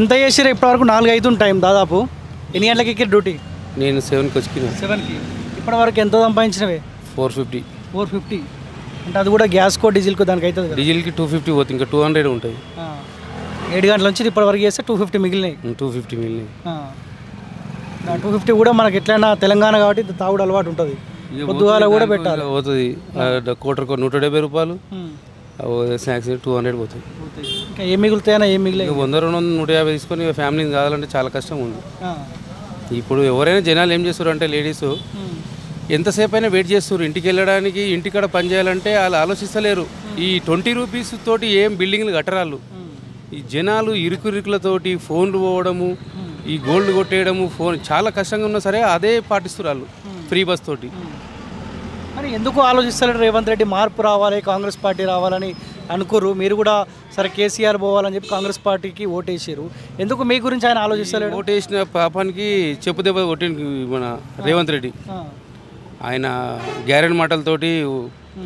ఎంత చేసిరు ఇప్పటివరకు 4 అవుతుంది టైం దాదాపు. ఎన్ని గంటలకి ఎక్కిరు డ్యూటీ? నేను 7కి వచ్చిన. 7కి. ఇప్పటివరకు ఎంత సంపాదించినవే? 450. 450 అంటే అది కూడా గ్యాస్కో డీజిల్కో దానికి అవుతుంది కదా? డీజిల్కి 250 పోతుంది, ఇంకా 200 ఉంటాయి. 7 గంటల నుంచి ఇప్పటివరకు చేస్తే 250 మిగిలినాయి. 250 మిగిలినాయి. 250 కూడా మనకి ఎట్లయినా తెలంగాణ కాబట్టి తాగుడు అలవాటు ఉంటుంది. పొద్దుగాల కూడా పెట్టాలి. పోతుంది కోటర్కో 170 రూపాయలు, స్నాక్స్ 200 పోతాయి. ఇంకా ఏం మిగులుతాయన్నా? ఏం మిగిలిన 100, 200, 150 తీసుకొని ఫ్యామిలీని కావాలంటే చాలా కష్టం ఉంది. ఇప్పుడు ఎవరైనా జనాలు ఏం చేస్తారు అంటే లేడీస్ ఎంతసేపు అయినా వెయిట్ చేస్తారు ఇంటికి వెళ్ళడానికి. ఇంటికాడ పని చేయాలంటే వాళ్ళు ఆలోచిస్తలేరు. ఈ 20 రూపీస్ తోటి ఏం బిల్డింగ్లు కట్టరాళ్ళు. ఈ జనాలు ఇరుకులతోటి ఫోన్లు పోవడము, ఈ గోల్డ్ కొట్టేయడము, ఫోన్ చాలా కష్టంగా ఉన్నా సరే అదే పాటిస్తారు వాళ్ళు ఫ్రీ బస్ తోటి. మరి ఎందుకు ఆలోచిస్తలేరు రేవంత్ రెడ్డి? మార్పు రావాలి, కాంగ్రెస్ పార్టీ రావాలని అనుకోరు. మీరు కూడా సరే కేసీఆర్ పోవాలని చెప్పి కాంగ్రెస్ పార్టీకి ఓటేసారు. ఎందుకు మీ గురించి ఆయన ఆలోచిస్తలేరు? ఓటేసిన పాపానికి చెప్పు దెబ్బ కొట్టింది మన రేవంత్ రెడ్డి. ఆయన గ్యారెంటీ మాటలతోటి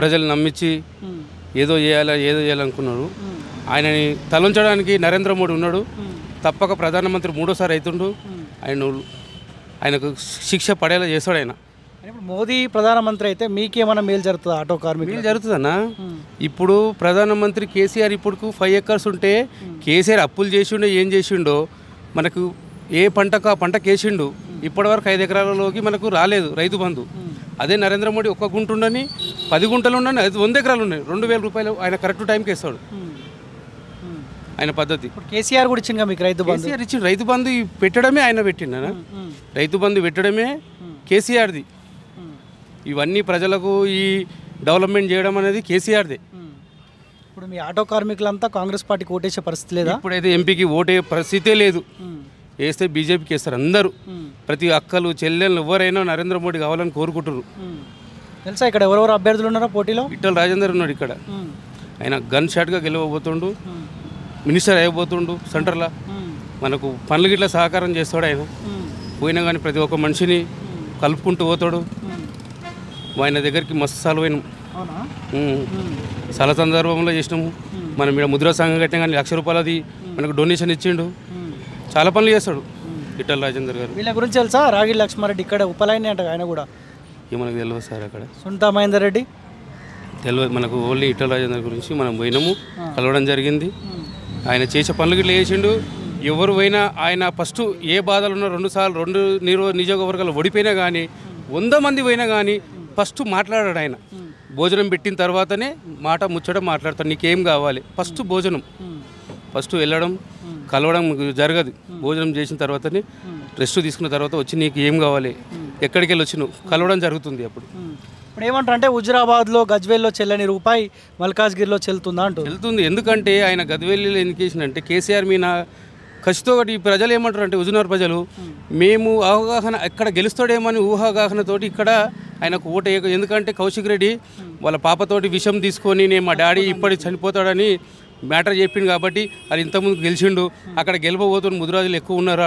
ప్రజలు నమ్మించి ఏదో చేయాలనుకున్నాడు. ఆయనని తలంచడానికి నరేంద్ర మోడీ ఉన్నాడు. తప్పక ప్రధానమంత్రి 3వ సారి అవుతుండు. ఆయనకు శిక్ష పడేలా చేస్తాడు ఆయన. ఇప్పుడు మోదీ ప్రధానమంత్రి అయితే మీకేమైనా మేలు జరుగుతుంది? ఆటో కార్మికులు మేలు జరుగుతుందన్నా. ఇప్పుడు ప్రధానమంత్రి కేసీఆర్ ఇప్పుడు 5 ఎకర్స్ ఉంటే కేసీఆర్ అప్పులు చేసిండో ఏం చేసిండో మనకు ఏ పంటకు ఆ పంటకు వేసిండు. ఇప్పటివరకు 5 ఎకరాలలోకి మనకు రాలేదు రైతు బంధు. అదే నరేంద్ర మోడీ 1 గుంట ఉండని 10 గుంటలు ఉండని 100 ఎకరాలు ఉన్నాయి, 2000 రూపాయలు ఆయన కరెక్ట్ టైంకి ఇస్తాడు. ఆయన పద్ధతి. కేసీఆర్ కూడా ఇచ్చింది మీకు రైతు బంధు? కేసీఆర్ ఇచ్చిండు. రైతు బంధు పెట్టడమే ఆయన పెట్టిండ. రైతు బంధు పెట్టడమే కేసీఆర్ది. ఇవన్నీ ప్రజలకు ఈ డెవలప్మెంట్ చేయడం అనేది కేసీఆర్దే. ఇప్పుడు మీ ఆటో కార్మికులంతా కాంగ్రెస్ పార్టీకి ఓటేసే పరిస్థితి లేదా? ఇప్పుడైతే ఎంపీకి ఓటే పరిస్థితే లేదు. వేస్తే బీజేపీకి వేస్తారు అందరూ. ప్రతి అక్కలు చెల్లెళ్ళు ఎవరైనా నరేంద్ర మోడీ కావాలని కోరుకుంటున్నారు. తెలుసా ఇక్కడ ఎవరెవరు అభ్యర్థులు ఉన్నారో పోటీలో? ఈటెల రాజేందర్ ఉన్నాడు ఇక్కడ. ఆయన గన్ షాట్గా గెలవబోతుండు, మినిస్టర్ అయిపోతుండు సెంటర్లో. మనకు పనులు గిట్లా సహకారం చేస్తాడు ఆయన. పోయినా కానీ ప్రతి ఒక్క మనిషిని కలుపుకుంటూ పోతాడు. ఆయన దగ్గరికి మస్తు సాల్వ్ అయినాం. చాలా సందర్భంలో చేసినాము. మనం ఇక్కడ ముద్రా సంఘం కట్టినా కానీ 1,00,000 రూపాయలది మనకు డొనేషన్ ఇచ్చిండు. చాలా పనులు చేస్తాడు ఈటెల రాజేందర్ గారు. వీళ్ళ గురించి తెలుసా? రాగి లక్ష్మారెడ్డి ఇక్కడ ఉపలైన అంట, ఆయన కూడా మనకు తెలియదు సార్. అక్కడ సునీతా మహేందర్ రెడ్డి తెలియదు మనకు. ఓన్లీ ఈటెల రాజేందర్ గురించి మనం పోయినాము, కలవడం జరిగింది. ఆయన చేసే పనులు గిట్లా చేసిండు. ఎవరు పోయినా ఆయన ఫస్ట్ ఏ బాధలు ఉన్నా 2 సార్లు 2 నియోజకవర్గాలు ఓడిపోయినా కానీ 100 మంది పోయినా కానీ ఫస్ట్ మాట్లాడాడు ఆయన. భోజనం పెట్టిన తర్వాతనే మాట ముచ్చడం మాట్లాడతాడు. నీకేం కావాలి? ఫస్ట్ భోజనం, ఫస్ట్ వెళ్ళడం కలవడం జరగదు. భోజనం చేసిన తర్వాతనే రెస్ట్ తీసుకున్న తర్వాత వచ్చి నీకు ఏం కావాలి, ఎక్కడికి వెళ్ళి వచ్చి నువ్వు కలవడం జరుగుతుంది. అప్పుడు ఇప్పుడు ఏమంటారు అంటే హుజురాబాద్లో గజ్వేల్లో చెల్లని రూపాయి మల్కాజ్గిరిలో చెల్లుతుందా అంటూ? వెళ్తుంది. ఎందుకంటే ఆయన గద్వేలిలో ఎందుకు చేసిందంటే కేసీఆర్ మీద ఖచ్చితంగా ఒకటి ప్రజలు ఏమంటారు అంటే హుజూర్నగర్ ప్రజలు మేము అవగాహన ఎక్కడ గెలుస్తాడేమని ఊహాగాహనతోటి ఇక్కడ ఆయనకు ఓటు. ఎందుకంటే కౌశిక్ రెడ్డి వాళ్ళ పాపతోటి విషం తీసుకొని నేను మా డాడీ ఇప్పటికి చనిపోతాడని మ్యాటర్ చెప్పిండు కాబట్టి అది ఇంతకుముందు గెలిచిండు. అక్కడ గెలవబోతున్న ముదిరాజులు ఎక్కువ ఉన్నారు.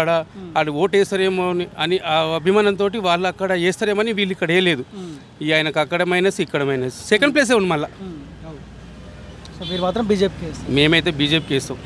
ఆడు ఓటు వేస్తారేమో అని ఆ అభిమానంతో వాళ్ళు అక్కడ వేస్తారేమని వీళ్ళు ఇక్కడ వేయలేదు. ఆయనకు అక్కడ మైనస్ ఇక్కడ మైనస్, సెకండ్ ప్లేసే ఉంది మళ్ళీ. మీరు మాత్రం బీజేపీకి? మేమైతే బీజేపీకి వేస్తాం.